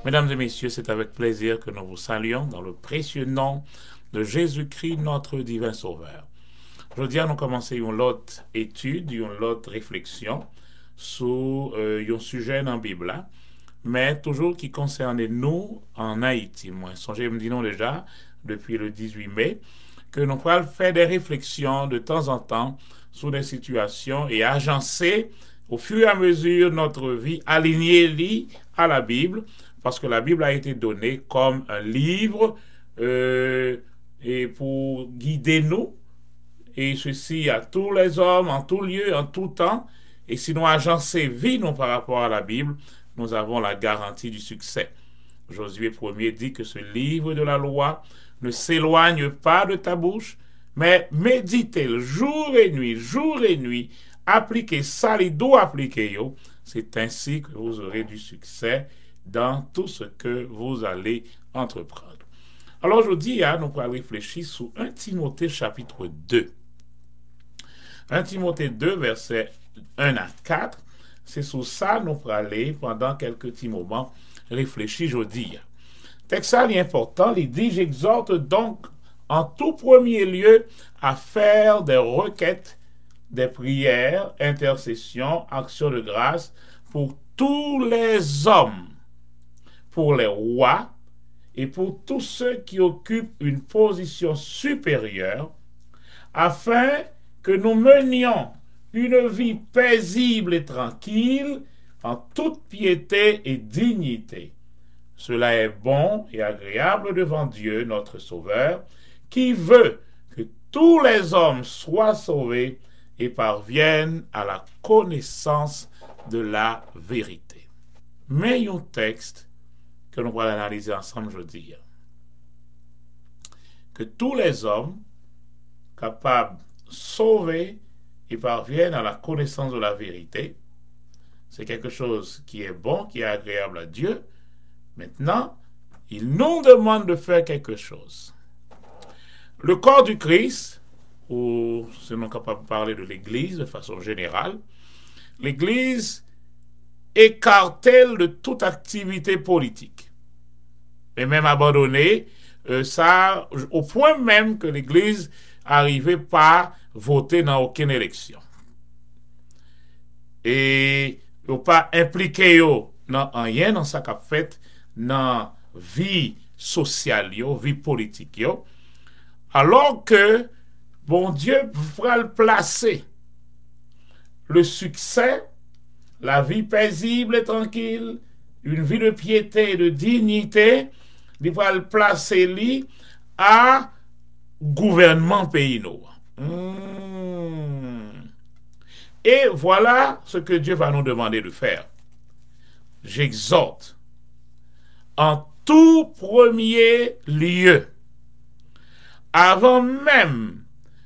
Mesdames et messieurs, c'est avec plaisir que nous vous saluons dans le précieux nom de Jésus-Christ, notre divin Sauveur. Aujourd'hui, nous commençons une autre étude, une autre réflexion sur un sujet dans la Bible, mais toujours qui concerne nous en Haïti. Moi, songez, me disons déjà, depuis le 18 mai, que nous pourrons faire des réflexions de temps en temps sur des situations et agencer au fur et à mesure notre vie, alignée à la Bible, parce que la Bible a été donnée comme un livre et pour guider nous, et ceci à tous les hommes, en tout lieu, en tout temps. Et si nous agencer vie nous par rapport à la Bible, nous avons la garantie du succès. Josué 1er dit que ce livre de la loi ne s'éloigne pas de ta bouche, mais méditez-le jour et nuit, appliquez ça, il doit appliquer yo. C'est ainsi que vous aurez du succès dans tout ce que vous allez entreprendre. Alors aujourd'hui, nous allons réfléchir sur 1 Timothée chapitre 2. 1 Timothée 2, versets 1 à 4. C'est sur ça que nous allons aller pendant quelques petits moments réfléchir aujourd'hui. Texte est important, il dit « J'exhorte donc en tout premier lieu à faire des requêtes, des prières, intercessions, actions de grâce pour tous les hommes, pour les rois et pour tous ceux qui occupent une position supérieure, afin que nous menions une vie paisible et tranquille en toute piété et dignité. Cela est bon et agréable devant Dieu, notre Sauveur, qui veut que tous les hommes soient sauvés et parviennent à la connaissance de la vérité. Mais un texte que nous allons analyser ensemble aujourd'hui. Que tous les hommes capables de sauver et parviennent à la connaissance de la vérité, c'est quelque chose qui est bon, qui est agréable à Dieu. Maintenant, il nous demande de faire quelque chose. Le corps du Christ, ou si nous sommes capables de parler de l'Église de façon générale, l'Église écarte-t-elle de toute activité politique et même abandonné ça au point même que l'Église n'arrivait pas à voter dans aucune élection. Et n'a pas impliqué dans rien dans ça qu'a fait dans vie sociale, vie politique. Alors que, bon Dieu va le placer le succès, la vie paisible et tranquille, une vie de piété et de dignité, il va le placer lui à gouvernement pays noir. Et voilà ce que Dieu va nous demander de faire. J'exhorte en tout premier lieu, avant même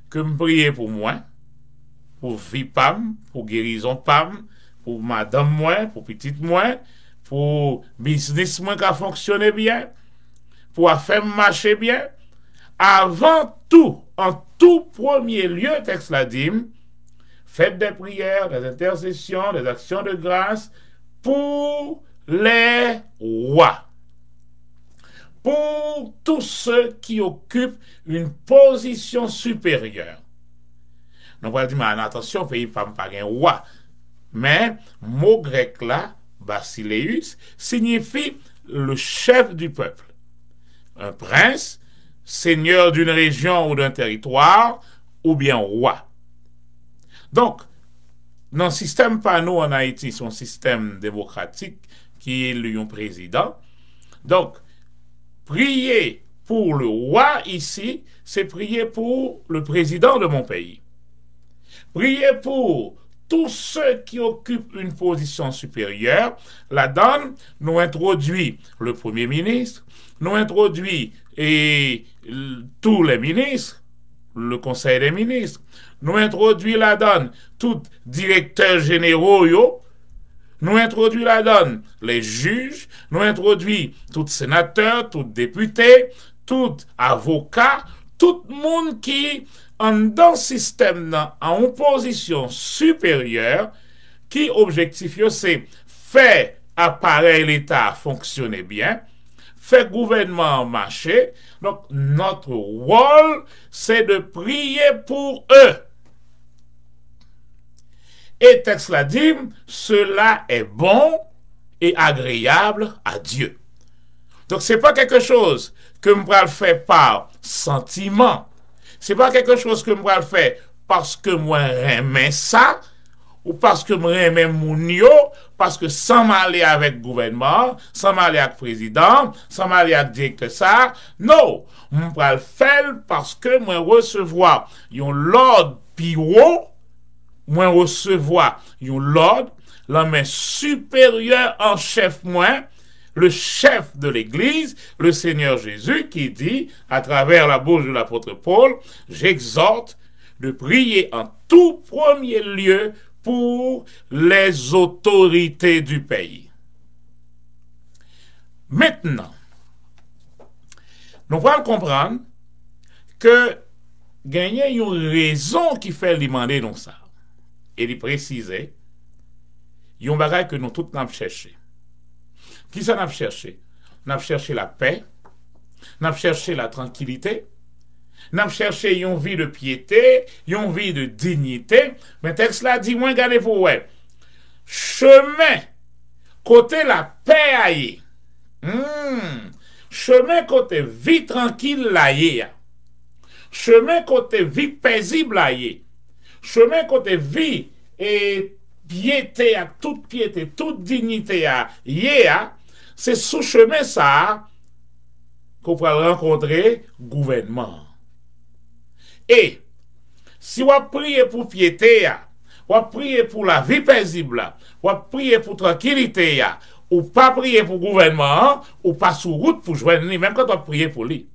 que me priez pour moi, pour vie pam, pour guérison pam, pour madame moi, pour petite moi, pour business moi qui a fonctionné bien, pour affaire marcher bien, avant tout, en tout premier lieu, texte la dit, faites des prières, des intercessions, des actions de grâce pour les rois, pour tous ceux qui occupent une position supérieure. Nous allons dire, mais attention, pays pas un roi. Mais, mot grec là, basileus, signifie le chef du peuple. Un prince, seigneur d'une région ou d'un territoire, ou bien roi. Donc, dans le système pas nous en Haïti, c'est un système démocratique qui élit un président. Donc, prier pour le roi ici, c'est prier pour le président de mon pays. Prier pour tous ceux qui occupent une position supérieure. Là-dedans, nous introduit le Premier ministre, nous introduit tous les ministres, le Conseil des ministres, nous introduit là-dedans tous directeurs généraux, nous introduit là-dedans les juges, nous introduit tous sénateurs, tous députés, tous avocats, tout le monde qui dans le système en position supérieure, qui objectif c'est faire appareil l'État fonctionner bien, fait gouvernement marcher. Donc, notre rôle, c'est de prier pour eux. Et texte l'a dit, cela est bon et agréable à Dieu. Donc, c'est pas quelque chose que je vais faire par sentiment. C'est pas quelque chose que je vais faire parce que moi j'aime ça, ou parce que moi j'aime mon yo, parce que sans m'aller avec le gouvernement, sans m'aller avec le président, sans m'aller avec le directeur ça. Non, je vais le faire parce que moi recevoir l'ordre piro, moi recevoir l'ordre, la main supérieure en chef moi, le chef de l'Église, le Seigneur Jésus, qui dit, à travers la bouche de l'apôtre Paul, j'exhorte de prier en tout premier lieu pour les autorités du pays. Maintenant, nous allons comprendre que gagner une raison qui fait demander non ça. Et il préciser, il y a un bagage que nous tous nous cherché. Qui ça n'a cherché? N'a cherché la paix, n'a cherché la tranquillité, n'a cherché une vie de piété, une vie de dignité. Mais texte là dit, moi, regardez vous, ouais. Chemin côté la paix aïe. Chemin côté vie tranquille aïe. Chemin côté vie paisible aïe. Chemin côté vie et piété à toute piété, toute dignité à yéa. C'est sous chemin ça qu'on va rencontrer gouvernement. Et si on prie pour piété, on prie pour la vie paisible, on prie pour tranquillité, ou pas prier pour gouvernement, ou pas sous route pour joindre lui, même quand on prie pour lui.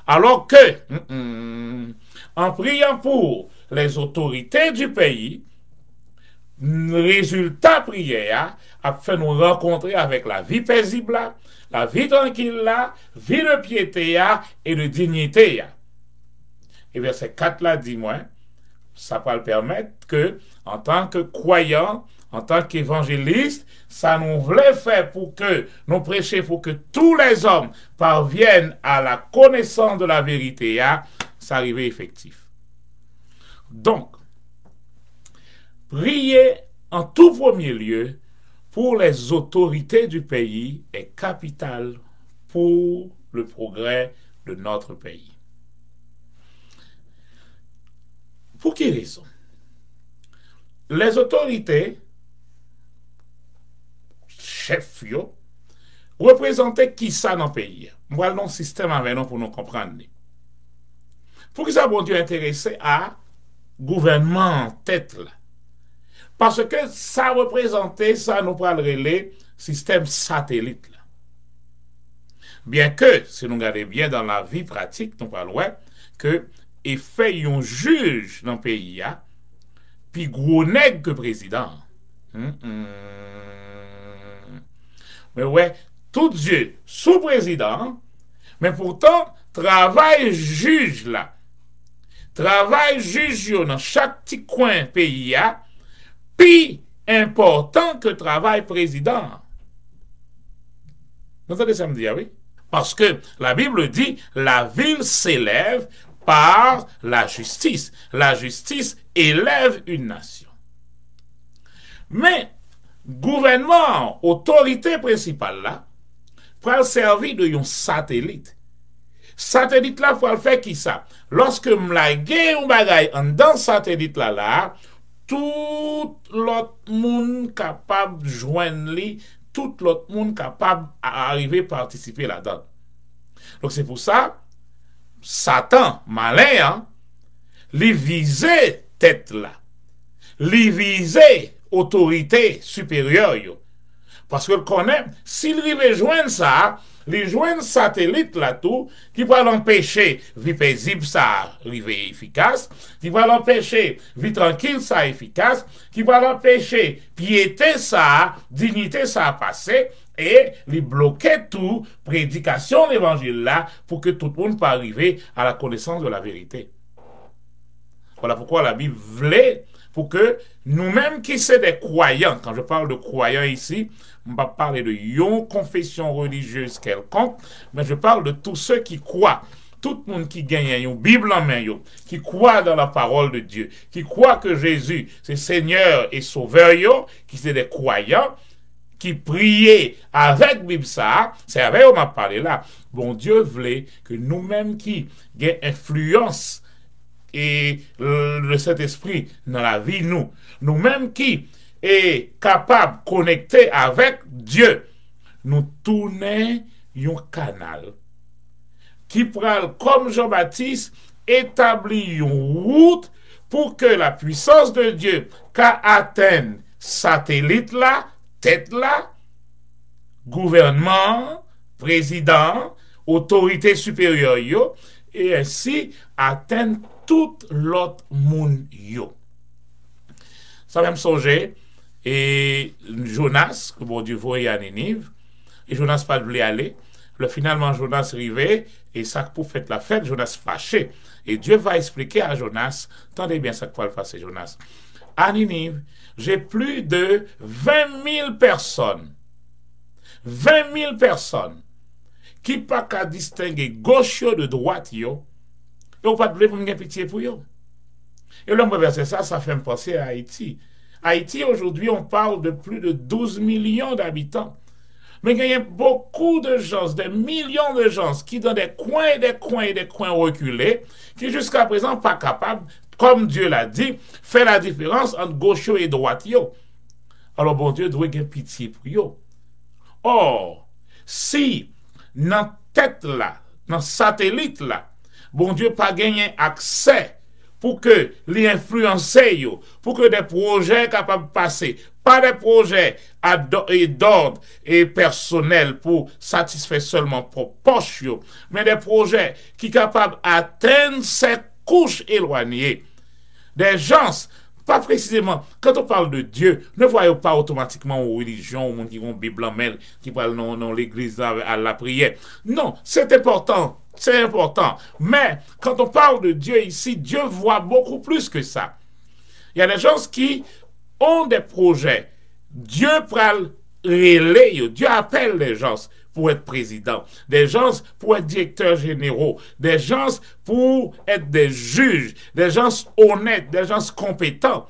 Alors que, en priant pour les autorités du pays, le résultat prière a fait nous rencontrer avec la vie paisible, la vie tranquille, la vie de piété et de dignité. Et verset 4 là dit moi, ça va le permettre que, en tant que croyant, en tant qu'évangéliste, ça nous voulait faire pour que nous prêchions pour que tous les hommes parviennent à la connaissance de la vérité, ça arrive effectif. Donc, prier en tout premier lieu pour les autorités du pays est capital pour le progrès de notre pays. Pour quelle raison? Les autorités, chefs, représentaient qui ça dans le pays? Moi, le système avec nous pour nous comprendre. Pour que ça bon Dieu intéressé à gouvernement en tête là. Parce que ça représentait, ça nous parle le système satellite là. Bien que, si nous regardons bien dans la vie pratique, nous parlons que et fait un juge dans le pays, puis gros nègre que président. Mais ouais, tout Dieu sous président, mais pourtant, travail juge là. Travail juge dans chaque petit coin pays, plus important que travail président. Vous entendez ça me dire, oui? Parce que la Bible dit, la ville s'élève par la justice. La justice élève une nation. Mais, gouvernement, autorité principale là, pour servir de un satellite. Satellite là, pour le faire qui ça? Lorsque m'laguer un bagay en dans satellite là, tout l'autre monde capable de joindre lui, tout l'autre monde capable d'arriver à participer là-dedans. Donc c'est pour ça, Satan, malin, hein, lui visait tête là, lui visait autorité supérieure. Yo. Parce que le connaît, s'il arrive joindre ça, les joindre satellite là tout, qui va l'empêcher vie paisible ça arriver efficace, qui va l'empêcher vie tranquille ça efficace, qui va l'empêcher piété ça, dignité ça passer, et lui bloquer tout prédication de l'évangile là pour que tout le monde puisse arriver à la connaissance de la vérité. Voilà pourquoi la Bible voulait pour que nous-mêmes qui sommes des croyants, quand je parle de croyants ici, on ne va pas parler de yon confession religieuse quelconque, mais je parle de tous ceux qui croient. Tout le monde qui gagne une Bible en main, qui croit dans la parole de Dieu, qui croit que Jésus, c'est Seigneur et Sauveur, qui sont des croyants, qui priaient avec Bible ça, c'est avec on m'a parlé là. Bon Dieu voulait que nous-mêmes qui gagnent influence et le Saint-Esprit dans la vie, nous-mêmes qui est capable de connecter avec Dieu, nous tournons un canal qui prend, comme Jean-Baptiste, établit une route pour que la puissance de Dieu qu'a atteint satellite là, tête là, gouvernement, président, autorité supérieure yo, et ainsi atteindre tout l'autre monde yo. Ça même songer et Jonas que bon Dieu voyait à Ninive et Jonas pas voulait aller. Finalement Jonas arrivé et ça pour faire la fête Jonas fâché et Dieu va expliquer à Jonas, attendez bien ça va le passer Jonas. À Ninive, j'ai plus de 20 000 personnes. 20 000 personnes qui pas qu'à distinguer gauche de droite yo. Et on pas de pour me pitié pour eux. Et là, verser ça, ça fait me penser à Haïti. Haïti, aujourd'hui, on parle de plus de 12 millions d'habitants. Mais il y a beaucoup de gens, des millions de gens qui dans des coins et des coins et des coins reculés, qui jusqu'à présent pas capables, comme Dieu l'a dit, faire la différence entre gauche et droite. Alors, bon Dieu doit avoir pitié pour eux. Or, si dans tête là, dans satellite là, bon Dieu pas gagné accès pour que les influencer, pour que des projets capables de passer, pas des projets d'ordre et personnel pour satisfaire seulement pour poche, mais des projets qui sont capables d'atteindre ces couches éloignées. Des gens, pas précisément, quand on parle de Dieu, ne voyons pas automatiquement aux religions, aux gens qui ont Bible en main, qui parlent dans l'église à la prière. Non, c'est important. C'est important. Mais quand on parle de Dieu ici, Dieu voit beaucoup plus que ça. Il y a des gens qui ont des projets. Dieu prend relais, Dieu appelle les gens pour être président, des gens pour être directeurs généraux, des gens pour être des juges, des gens honnêtes, des gens compétents,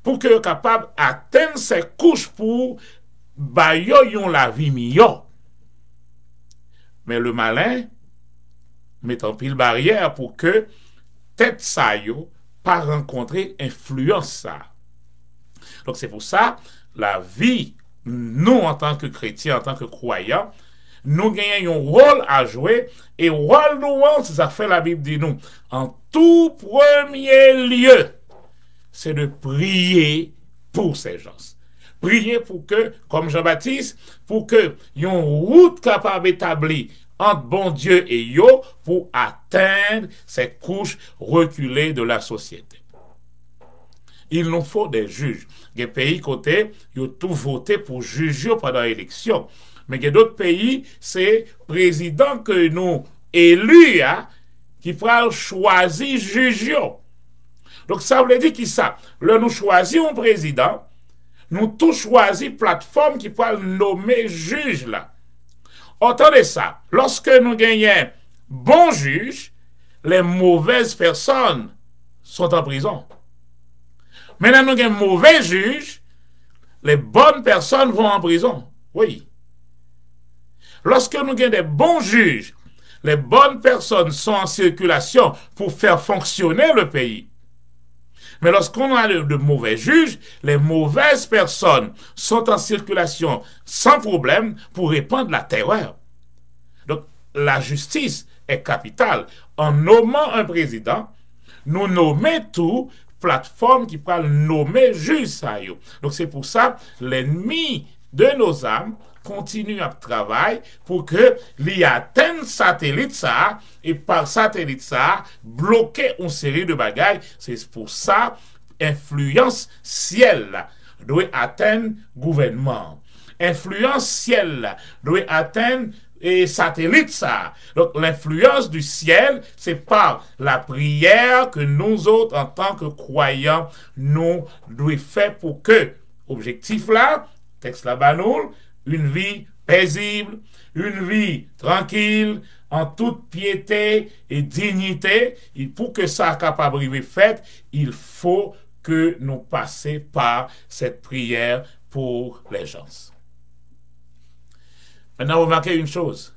pour qu'ils soient capables d'atteindre ces couches pour bailler la vie meilleure. Mais le malin met en pile barrière pour que tête ça yo pas rencontrer influence ça. Donc c'est pour ça la vie, nous en tant que chrétiens, en tant que croyants, nous gagnons un rôle à jouer et rôle nous c'est ça fait la Bible dit nous en tout premier lieu c'est de prier pour ces gens. Prier pour que, comme Jean-Baptiste, pour que y ait une route capable d'établir entre bon Dieu et yo pour atteindre ces couches reculées de la société. Il nous faut des juges. Il y a des pays côté, ils ont tout voté pour juger pendant l'élection. Mais il y a d'autres pays, c'est président que nous élus, qui pourra choisir juger. Donc ça veut dire que ça, là nous choisissons un président, nous tous choisissons plateforme qui peut nommer juge là. Entendez ça, lorsque nous gagnons bons juges, les mauvaises personnes sont en prison. Maintenant, nous gagnons mauvais juges, les bonnes personnes vont en prison. Oui. Lorsque nous gagnons des bons juges, les bonnes personnes sont en circulation pour faire fonctionner le pays. Mais lorsqu'on a de mauvais juges, les mauvaises personnes sont en circulation sans problème pour répandre la terreur. Donc, la justice est capitale. En nommant un président, nous nommons tout plateforme qui peut nommer juge. Donc, c'est pour ça l'ennemi de nos âmes continue à travailler pour que l'y atteigne satellite ça et par satellite ça bloquer une série de bagailles. C'est pour ça influence ciel doit atteindre gouvernement. Influence ciel doit atteindre et satellite ça. Donc l'influence du ciel, c'est par la prière que nous autres, en tant que croyants, nous devons faire pour que, objectif là, texte là-bas nous, une vie paisible, une vie tranquille, en toute piété et dignité, et pour que ça soit capable de fait, il faut que nous passions par cette prière pour les gens. Maintenant, remarquez une chose.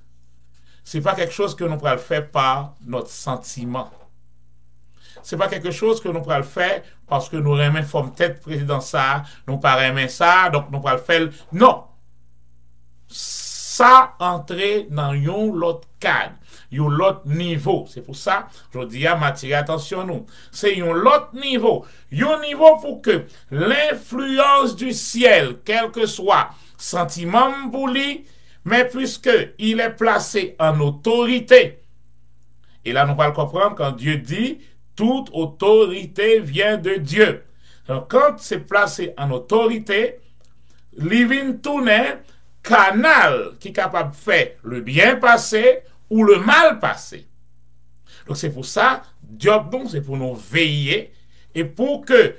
Ce n'est pas quelque chose que nous pourrons faire par notre sentiment. Ce n'est pas quelque chose que nous pourrons faire parce que nous aimons forme tête président ça, nous pas aimer ça, donc nous pourrons le faire. Non. Ça entrer dans un autre cadre, un autre niveau. C'est pour ça, je dis à m'attirer attention nous. C'est un autre niveau. Un niveau pour que l'influence du ciel, quel que soit sentiment pour lui, mais puisque il est placé en autorité. Et là, nous allons comprendre quand Dieu dit toute autorité vient de Dieu. Donc, quand c'est placé en autorité, living tourner canal qui est capable de faire le bien passé ou le mal passé. Donc c'est pour ça, Job, donc c'est pour nous veiller et pour que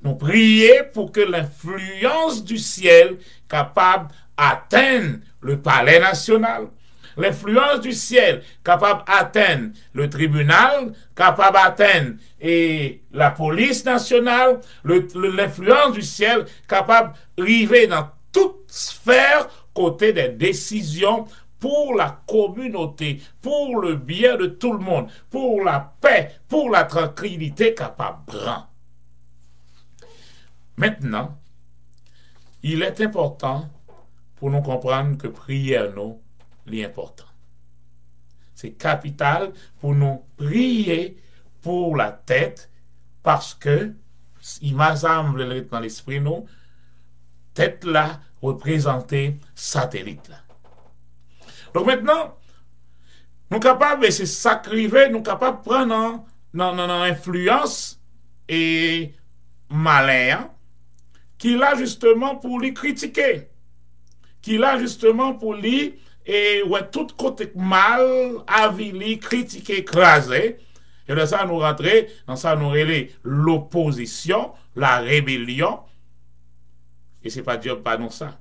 nous prier pour que l'influence du ciel capable d'atteindre le palais national, l'influence du ciel capable d'atteindre le tribunal, capable d'atteindre la police nationale, l'influence du ciel capable d'arriver dans toute sphère côté des décisions pour la communauté, pour le bien de tout le monde, pour la paix, pour la tranquillité capable. Maintenant, il est important pour nous comprendre que prière nous est important. C'est capital pour nous prier pour la tête parce que il m'a semblé dans l'esprit nous tête là représenter satellite là. Donc maintenant, nous sommes capables de se sacrifier, nous sommes capables de prendre une influence et malin qui l'a justement pour lui critiquer, qui l'a justement pour lui et ouais tout côté mal, avili, critiquer, écraser. Et dans ça nous rentrer, dans ça nous relais l'opposition, la rébellion. Et c'est pas Job pas nous ça.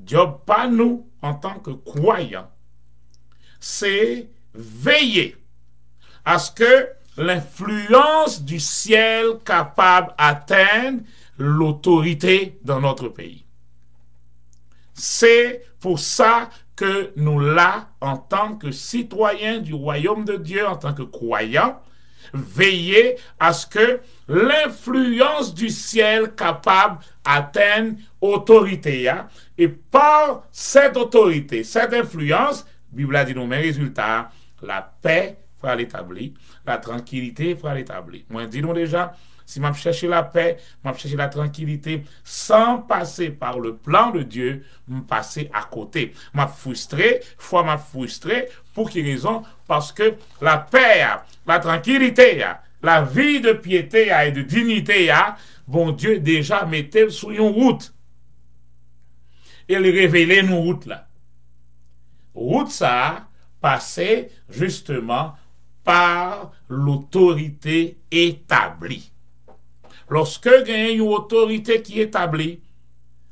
Job pas nous en tant que croyants. C'est veiller à ce que l'influence du ciel capable d'atteindre l'autorité dans notre pays. C'est pour ça que nous là, en tant que citoyens du royaume de Dieu, en tant que croyants, veiller à ce que l'influence du ciel capable d'atteindre l'autorité. Et par cette autorité, cette influence, la Bible a dit nous, mes résultats, la paix sera l'établir, la tranquillité sera l'établir. Moi, dis-nous déjà, si je cherche la paix, je cherche la tranquillité, sans passer par le plan de Dieu, je passer à côté. Je frustré, pour quelle raison? Parce que la paix, la tranquillité, la vie de piété et de dignité, bon Dieu déjà mettait sur une route. Et il révélait une route là. Route ça, passait justement par l'autorité établie. Lorsque il y a une autorité qui est établie,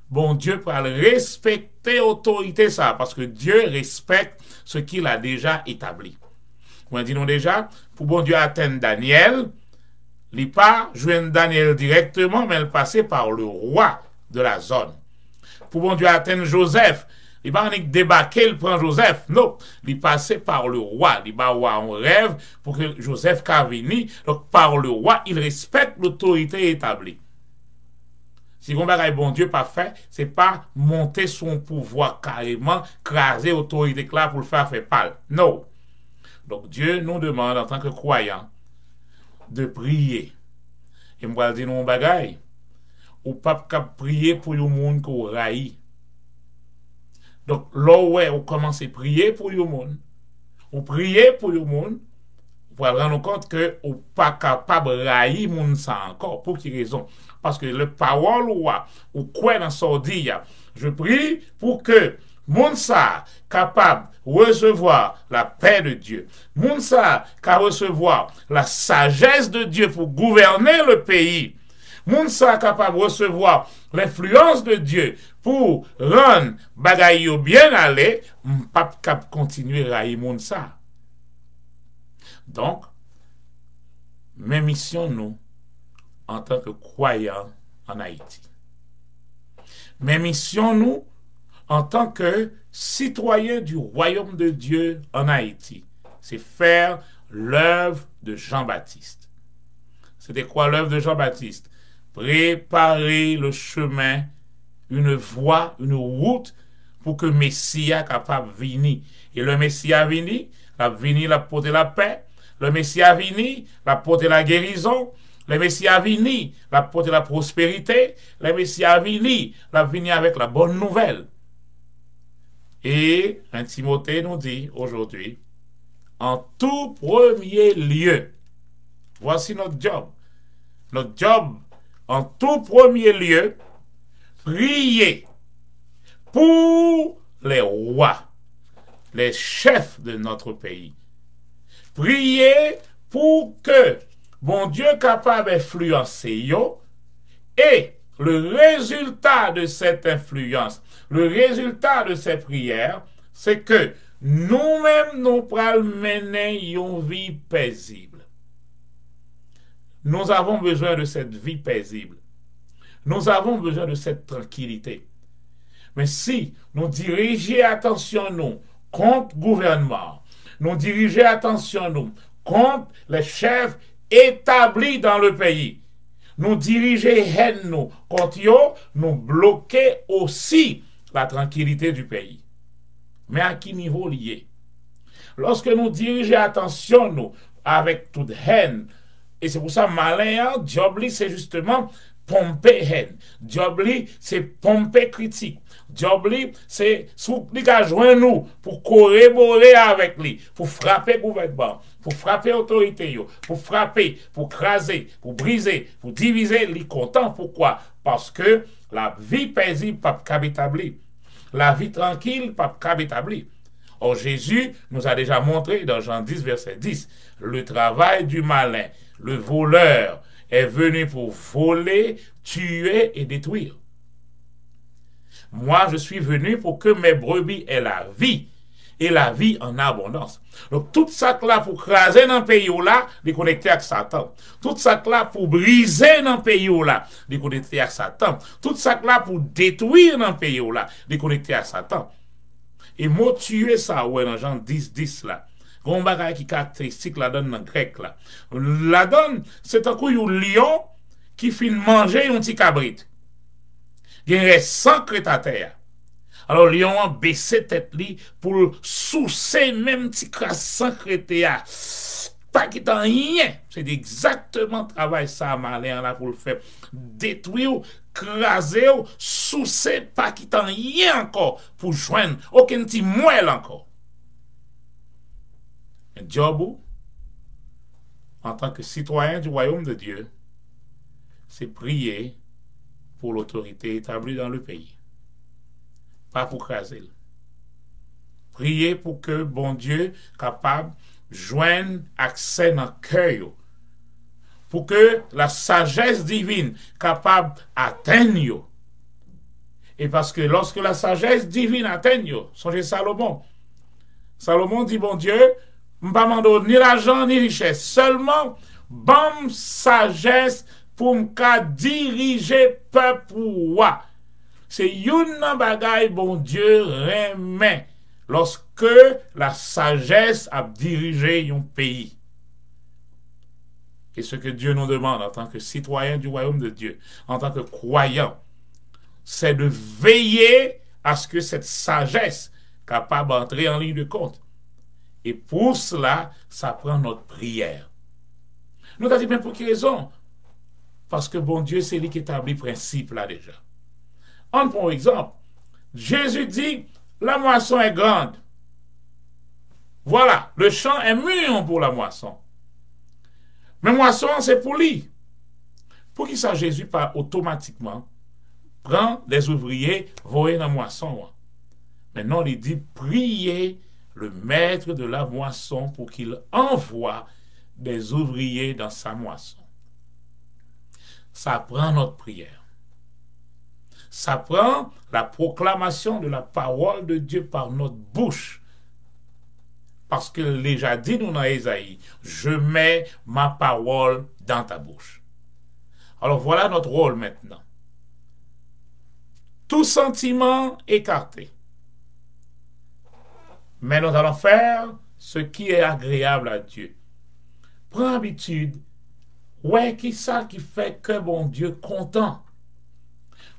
bon Dieu peut respecter l'autorité ça, parce que Dieu respecte ce qu'il a déjà établi. Moi, disons déjà, pour bon Dieu atteindre Daniel, il n'est pas joindre Daniel directement, mais il passait par le roi de la zone. Pour bon Dieu atteindre Joseph, il va pas débarquer, il prend Joseph. Non, il passait par le roi. Il va avoir un rêve pour que Joseph vienne. Donc, par le roi, il respecte l'autorité établie. Si on bagaille bon Dieu pas fait, c'est pas monter son pouvoir carrément, craser l'autorité là pour le faire pâle. Non. Donc, Dieu nous demande en tant que croyants de prier. Et moi, je dis non bagaille. Ou pas prier pour le monde qu'on raït. Donc, là où on commence à prier pour le monde, on prie pour le monde, pour rendre compte que on n'est pas capable de railler le monde ça encore. Pour quelle raison? Parce que le parole ou quoi dans son dit, je prie pour que Moun sa capable de recevoir la paix de Dieu. Moun sa capable recevoir la sagesse de Dieu pour gouverner le pays. Moun sa capable de recevoir l'influence de Dieu pour rendre bagay yo bien aller, pas cap continuer à y moun sa. Donc, mes missions nous en tant que croyants en Haïti. Mes missions nous en tant que citoyens du royaume de Dieu en Haïti, c'est faire l'œuvre de Jean-Baptiste. C'était quoi l'œuvre de Jean-Baptiste? Préparer le chemin, une voie, une route pour que Messia capable venir. Et le Messia venu, la porter la paix. Le Messia venu, la porter la guérison. Le Messia venu, la porter la prospérité. Le Messia venu, la venir avec la bonne nouvelle. Et un Timothée nous dit aujourd'hui, en tout premier lieu, voici notre job. Notre job, en tout premier lieu, prier pour les rois, les chefs de notre pays. Prier pour que bon Dieu capable d'influencer yo et le résultat de cette influence, le résultat de ces prières, c'est que nous-mêmes nous pral mener une vie paisible. Nous avons besoin de cette vie paisible. Nous avons besoin de cette tranquillité. Mais si nous dirigeons attention nous contre le gouvernement, nous dirigeons attention nous contre les chefs établis dans le pays, nous dirigeons haine nous contre eux, nous bloquons aussi la tranquillité du pays. Mais à quel niveau lié? Lorsque nous dirigeons attention nous avec toute haine, et c'est pour ça malin, job c'est justement pomper haine. Job c'est pomper critique. Job c'est soutenir à joindre nous pour corroborer avec lui, pour frapper le gouvernement, pour frapper l'autorité, pour frapper, pour craser, pour briser, pour diviser les content. Pourquoi? Parce que la vie paisible pas établie. La vie tranquille pas établie. Or Jésus nous a déjà montré dans Jean 10 verset 10 le travail du malin, le voleur est venu pour voler, tuer et détruire. Moi, je suis venu pour que mes brebis aient la vie, et la vie en abondance. Donc, tout ça là pour craser dans le pays là, les connecter avec Satan. Tout ça là pour briser dans le pays là, les connecter avec Satan. Tout ça là pour détruire dans le pays là, les connecter avec Satan. Et moi, tuer ça, ouais, dans Jean 10, 10 là. Gon bagay qui caractéristique la donne dans grec là. La donne, c'est un coup un lion qui fin manger un petit cabrit. Il reste 100 crêtes à terre. Alors lion a baissé tête li pour soucer même petit crasse 100 crêtes à pas qui t'en rien. C'est exactement travail ça malin là pour le faire détruire, craser, soucer pas qui t'en rien encore pour joindre aucun petit moelle encore. Job, en tant que citoyen du royaume de Dieu, c'est prier pour l'autorité établie dans le pays. Pas pour craser. Prier pour que bon Dieu capable de joindre accès dans le cœur. Pour que la sagesse divine capable d'atteindre. Et parce que lorsque la sagesse divine atteigne, songez Salomon. Salomon dit, bon Dieu, pas m'en ni l'argent ni richesse, seulement bonne sagesse pour me diriger peuple roi. C'est une bagaille bon Dieu remet lorsque la sagesse a dirigé un pays. Et ce que Dieu nous demande en tant que citoyen du royaume de Dieu, en tant que croyant, c'est de veiller à ce que cette sagesse capable d'entrer en ligne de compte. Et pour cela, ça prend notre prière. Nous avons dit, mais pour quelle raison? Parce que bon Dieu, c'est lui qui établit le principe là déjà. On prend un exemple. Jésus dit, la moisson est grande. Voilà, le champ est mûr pour la moisson. Mais moisson, c'est pour lui. Pour qui ça, Jésus pas automatiquement prend des ouvriers, voyer dans la moisson. Maintenant, il dit, priez le maître de la moisson pour qu'il envoie des ouvriers dans sa moisson. Ça prend notre prière. Ça prend la proclamation de la parole de Dieu par notre bouche. Parce qu'il déjà dit nous dans Ésaïe, je mets ma parole dans ta bouche. Alors voilà notre rôle maintenant. Tout sentiment écarté. Mais nous allons faire ce qui est agréable à Dieu. Prends habitude. Ouais, qui ça qui fait que bon Dieu content?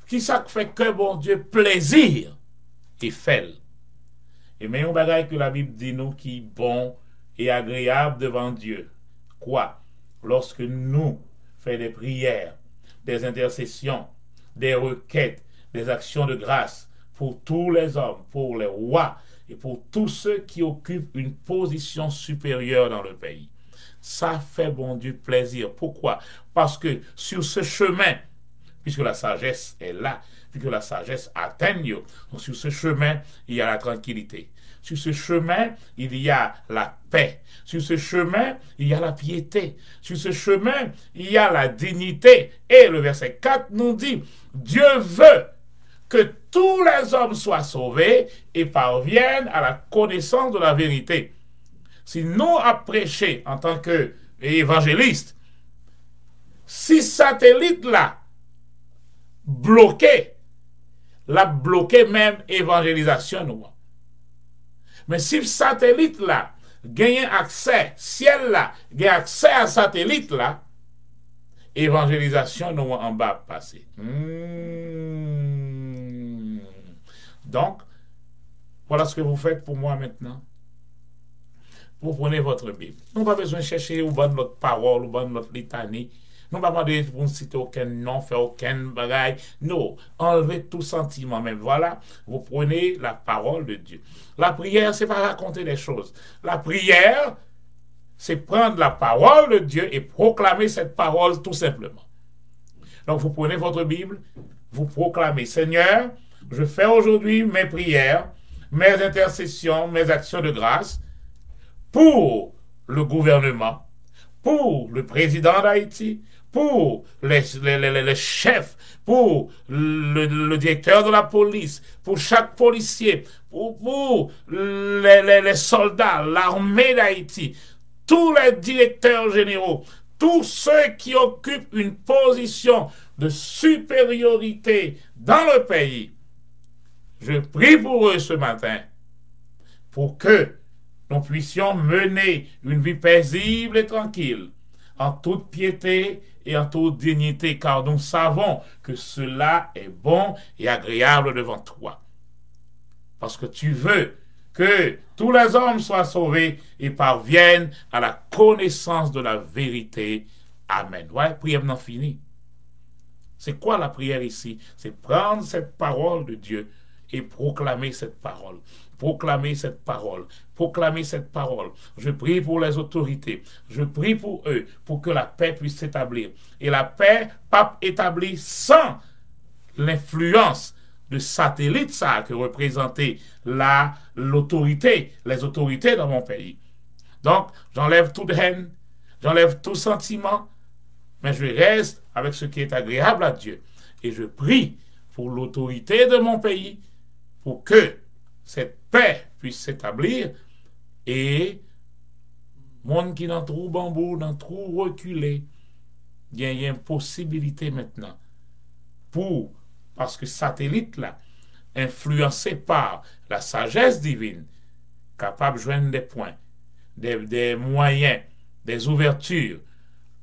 Qui ça qui fait que bon Dieu plaisir? Et fait. Et mais un bagage que la Bible dit nous qui est bon et agréable devant Dieu. Quoi? Lorsque nous faisons des prières, des intercessions, des requêtes, des actions de grâce pour tous les hommes, pour les rois et pour tous ceux qui occupent une position supérieure dans le pays. Ça fait bon Dieu plaisir. Pourquoi? Parce que sur ce chemin, puisque la sagesse est là, puisque la sagesse atteigne, donc sur ce chemin, il y a la tranquillité. Sur ce chemin, il y a la paix. Sur ce chemin, il y a la piété. Sur ce chemin, il y a la dignité. Et le verset 4 nous dit, Dieu veut que tous les hommes soient sauvés et parviennent à la connaissance de la vérité. Si nous avons prêché en tant qu'évangélistes, si satellite là, bloqué, la bloqué même évangélisation nous. Mais si satellite là, gagne accès, ciel là, gagne accès à satellite là, évangélisation nous en bas passé. Donc, voilà ce que vous faites pour moi maintenant. Vous prenez votre Bible. Nous n'avons pas besoin de chercher où bonne notre parole, où bonne notre litanie. Nous n'avons pas besoin de vous citer aucun nom, faire aucun bagaille. Non, enlevez tout sentiment. Mais voilà, vous prenez la parole de Dieu. La prière, c'est pas raconter des choses. La prière, c'est prendre la parole de Dieu et proclamer cette parole tout simplement. Donc, vous prenez votre Bible, vous proclamez, Seigneur, je fais aujourd'hui mes prières, mes intercessions, mes actions de grâce, pour le gouvernement, pour le président d'Haïti, pour les chefs, pour le directeur de la police, pour chaque policier, pour les soldats, l'armée d'Haïti, tous les directeurs généraux, tous ceux qui occupent une position de supériorité dans le pays. Je prie pour eux ce matin, pour que nous puissions mener une vie paisible et tranquille, en toute piété et en toute dignité, car nous savons que cela est bon et agréable devant toi. Parce que tu veux que tous les hommes soient sauvés et parviennent à la connaissance de la vérité. Amen. Ouais, prière non finie. C'est quoi la prière ici? C'est prendre cette parole de Dieu et proclamer cette parole. Proclamer cette parole. Proclamer cette parole. Je prie pour les autorités. Je prie pour eux, pour que la paix puisse s'établir. Et la paix, pas établie sans l'influence de satellites, ça, que représentait l'autorité, les autorités dans mon pays. Donc, j'enlève toute haine, j'enlève tout sentiment, mais je reste avec ce qui est agréable à Dieu. Et je prie pour l'autorité de mon pays, pour que cette paix puisse s'établir et monde qui dans trop bambou, dans trop reculé, il y a une possibilité maintenant parce que satellite là, influencé par la sagesse divine, capable de joindre des points, des moyens, des ouvertures,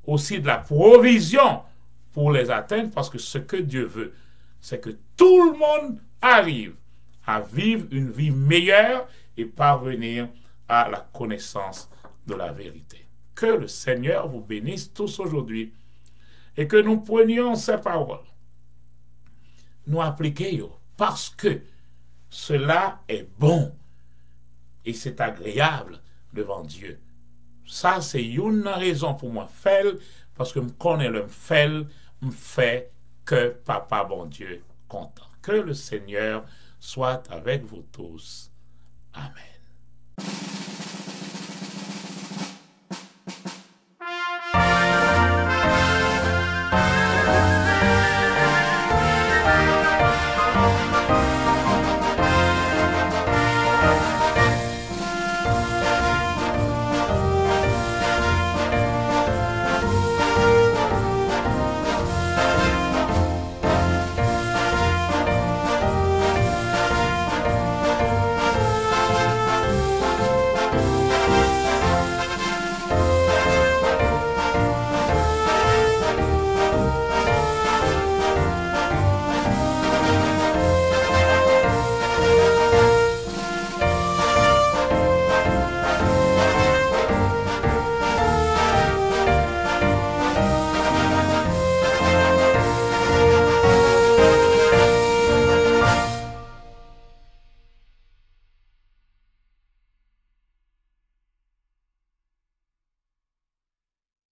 aussi de la provision pour les atteindre, parce que ce que Dieu veut, c'est que tout le monde arrive à vivre une vie meilleure et parvenir à la connaissance de la vérité. Que le Seigneur vous bénisse tous aujourd'hui et que nous prenions ces paroles, nous appliquions, parce que cela est bon et c'est agréable devant Dieu. Ça, c'est une raison pour moi faire, parce que je connais le fait que Papa bon Dieu content. Que le Seigneur soit avec vous tous. Amen.